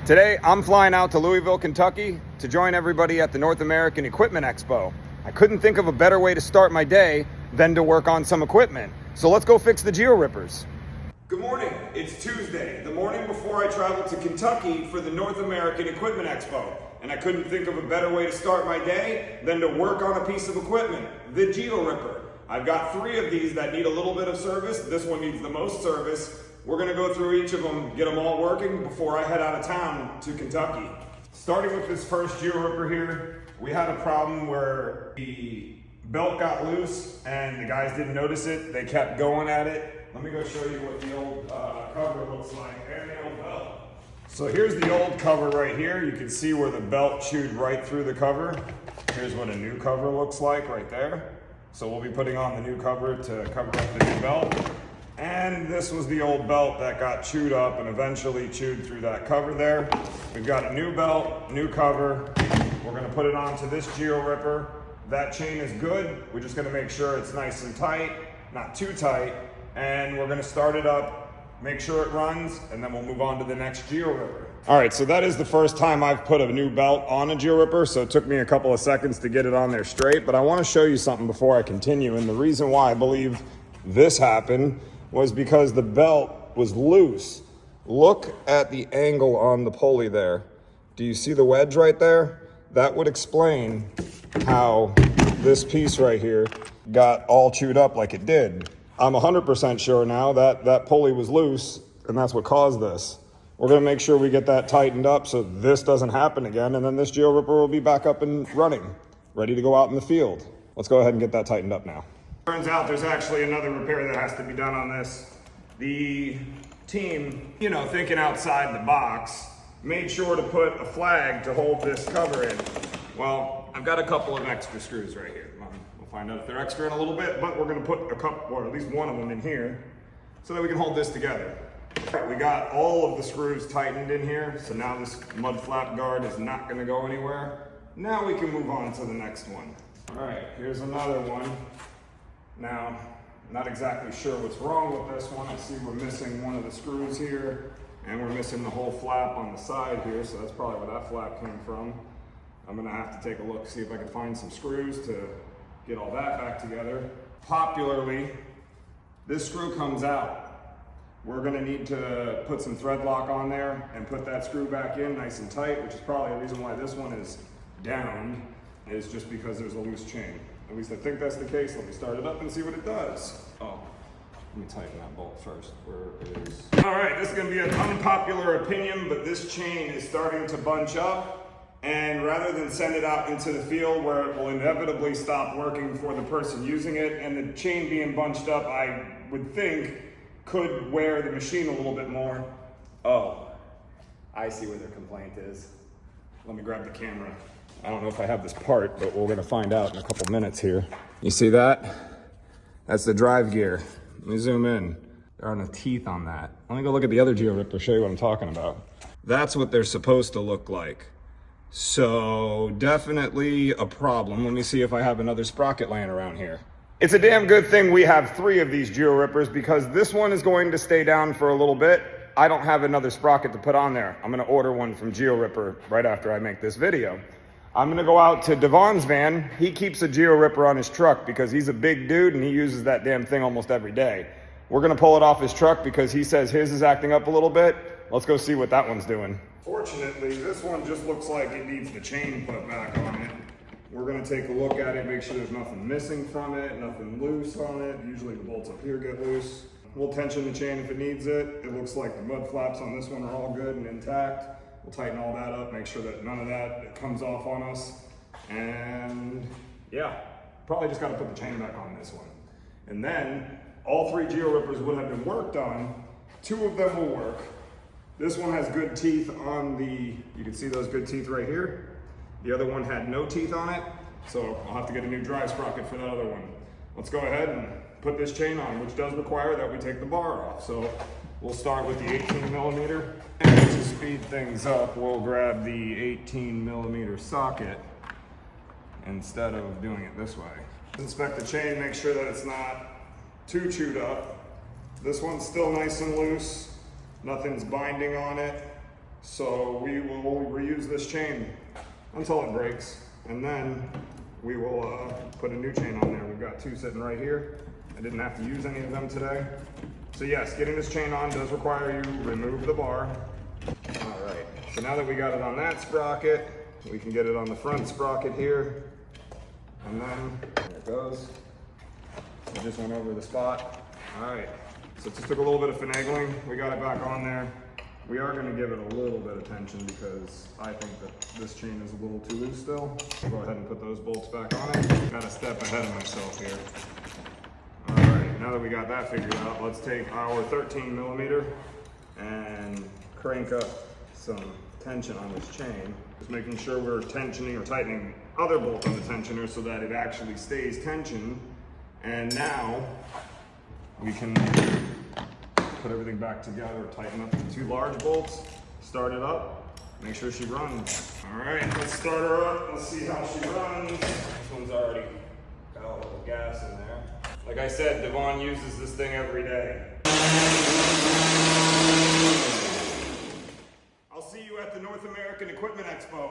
Today, I'm flying out to Louisville, Kentucky to join everybody at the North American Equipment Expo. I couldn't think of a better way to start my day than to work on some equipment. So let's go fix the Georippers. Good morning, it's Tuesday, the morning before I travel to Kentucky for the North American Equipment Expo. And I couldn't think of a better way to start my day than to work on a piece of equipment, the Georipper. I've got 3 of these that need a little bit of service. This one needs the most service. We're gonna go through each of them, get them all working before I head out of town to Kentucky. Starting with this first Georipper here, we had a problem where the belt got loose and the guys didn't notice it. They kept going at it. Let me go show you what the old cover looks like and the old belt. So here's the old cover right here. You can see where the belt chewed right through the cover. Here's what a new cover looks like right there. So we'll be putting on the new cover to cover up the new belt. And this was the old belt that got chewed up and eventually chewed through that cover there. We've got a new belt, new cover. We're gonna put it onto this Georipper. That chain is good. We're just gonna make sure it's nice and tight, not too tight. And we're gonna start it up, make sure it runs, and then we'll move on to the next Georipper. All right, so that is the first time I've put a new belt on a Georipper, so it took me a couple of seconds to get it on there straight, but I wanna show you something before I continue. And the reason why I believe this happened was because the belt was loose. Look at the angle on the pulley there. Do you see the wedge right there? That would explain how this piece right here got all chewed up like it did. I'm 100% sure now that that pulley was loose and that's what caused this. We're gonna make sure we get that tightened up so this doesn't happen again, and then this Georipper will be back up and running, ready to go out in the field. Let's go ahead and get that tightened up now. Turns out there's actually another repair that has to be done on this. The team, thinking outside the box, made sure to put a flag to hold this cover in. Well, I've got a couple of extra screws right here. We'll find out if they're extra in a little bit, but we're gonna put a couple, or at least one of them in here, so that we can hold this together. All right, we got all of the screws tightened in here, so now this mud flap guard is not gonna go anywhere. Now we can move on to the next one. All right, here's another one. Now, not exactly sure what's wrong with this one. I see we're missing one of the screws here, and we're missing the whole flap on the side here, so that's probably where that flap came from. I'm gonna have to take a look, see if I can find some screws to get all that back together. Popularly, this screw comes out. We're gonna need to put some thread lock on there and put that screw back in nice and tight, which is probably the reason why this one is down, is just because there's a loose chain. At least I think that's the case. Let me start it up and see what it does. Oh, let me tighten that bolt first. Where is... All right, this is gonna be an unpopular opinion, but this chain is starting to bunch up, and rather than send it out into the field where it will inevitably stop working for the person using it, and the chain being bunched up, I would think, could wear the machine a little bit more. Oh, I see where their complaint is. Let me grab the camera. I don't know if I have this part, but we're gonna find out in a couple minutes here. You see that? That's the drive gear. Let me zoom in. There are no teeth on that. Let me go look at the other Georipper, show you what I'm talking about. That's what they're supposed to look like. So definitely a problem. Let me see if I have another sprocket laying around here. It's a damn good thing we have 3 of these Georippers, because this one is going to stay down for a little bit. I don't have another sprocket to put on there. I'm gonna order one from Georipper right after I make this video. I'm gonna go out to Devon's van. He keeps a Georipper on his truck because he's a big dude and he uses that damn thing almost every day. We're gonna pull it off his truck because he says his is acting up a little bit. Let's go see what that one's doing. Fortunately, this one just looks like it needs the chain put back on it. We're gonna take a look at it, make sure there's nothing missing from it, nothing loose on it. Usually the bolts up here get loose. We'll tension the chain if it needs it. It looks like the mud flaps on this one are all good and intact. We'll tighten all that up, make sure that none of that comes off on us. And yeah, probably just gotta put the chain back on this one. And then all 3 Georippers would have been worked on. 2 of them will work. This one has good teeth on the, you can see those good teeth right here. The other one had no teeth on it, so I'll have to get a new drive sprocket for that other one. Let's go ahead and put this chain on, which does require that we take the bar off. So we'll start with the 18mm. And to speed things up, we'll grab the 18mm socket instead of doing it this way. Inspect the chain, make sure that it's not too chewed up. This one's still nice and loose. Nothing's binding on it. So we will reuse this chain until it breaks, and then we will put a new chain on there. We've got 2 sitting right here. I didn't have to use any of them today. So yes, getting this chain on does require you to remove the bar. All right, so now that we got it on that sprocket, we can get it on the front sprocket here. And then, there it goes. I just went over the spot. All right, so it just took a little bit of finagling. We got it back on there. We are gonna give it a little bit of tension because I think that this chain is a little too loose still. I'll go ahead and put those bolts back on it. Got a step ahead of myself here. All right, now that we got that figured out, let's take our 13 millimeter and crank up some tension on this chain. Just making sure we're tensioning or tightening the other bolt on the tensioner so that it actually stays tensioned. And now we can put everything back together, tighten up the 2 large bolts, start it up, make sure she runs. All right, let's start her up. Let's see how she runs. This one's already got a little gas in there. Like I said, Devon uses this thing every day. I'll see you at the North American Equipment Expo.